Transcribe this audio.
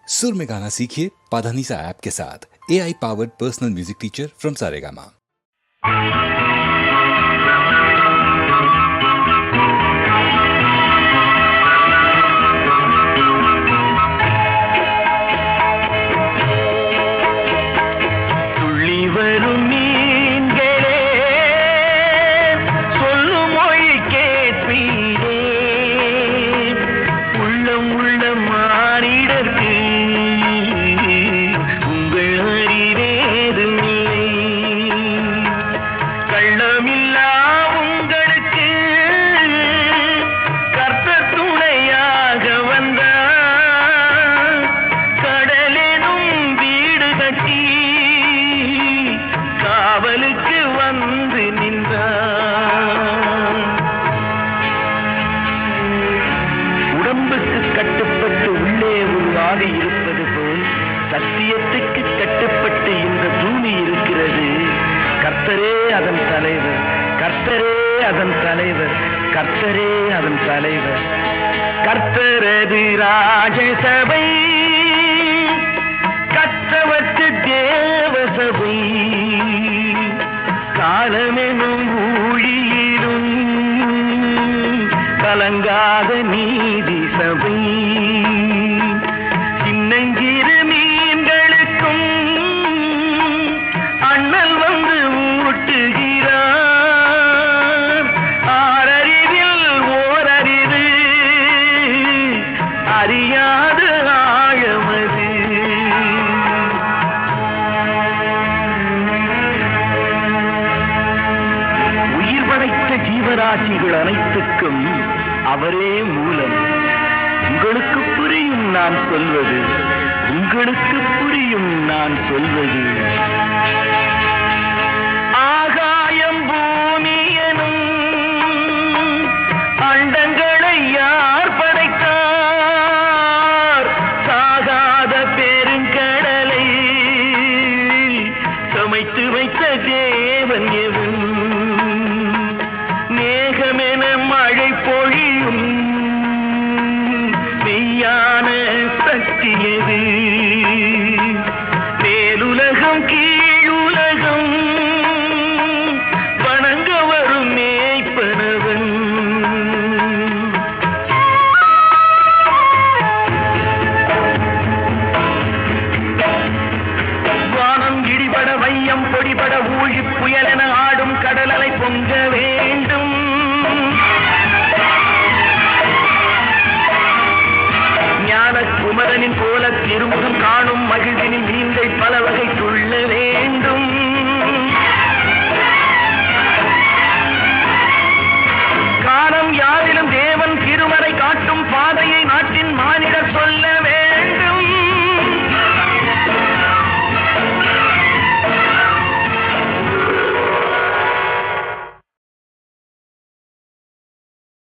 सुर में गाना सीखिए पाधानीसा ऐप के साथ। AI powered personal music teacher from Saregama. சத்தியத்துக்கு கட்டுப்பட்டு இந்த பூமி இருக்கிறது. கர்த்தரே அதன் தலைவர், கர்த்தரே அதன் தலைவர், கர்த்தரே அதன் தலைவர். கர்த்தரது ராஜசபை, கற்றவற்று தேவசபை, காலமெனும் ஊழியிலும் கலங்காத நீதி சபை. சின்னஞ்சிறு மீன்களுக்கும் அண்ணல் வந்து ஊட்டுகிறார். ஆரறிவில் ஓரறிவு அறியாத ஆழமது. உயிர் படைத்த ஜீவராசிகள் அனைத்துக்கும் அவரே மூலம். உங்களுக்கு புரியும் நான் சொல்வது, உங்களுக்கு புரியும் நான் சொல்வது. ஆகாயம் பூமி எனும் அண்டங்களை யார் படைத்தார்? சாகாத பெருங்கடலை சமைத்து வைத்த தேவன் எவன்? மேகமென மழை பொழியும் மெய்யான சக்தி எது? மேலுலகம் கீழுலகம் வணங்க வரும் மேய்ப்பனவன். வானம் இடிபட வையம் பொடிபட ஊழி புயலென ஆடும் கடலலை பொங்க வேண்டும். குமரனின் போல திருமுகம் காணும் மகிழ்வினில் நீங்கள் பல வகை துள்ள வேண்டும்.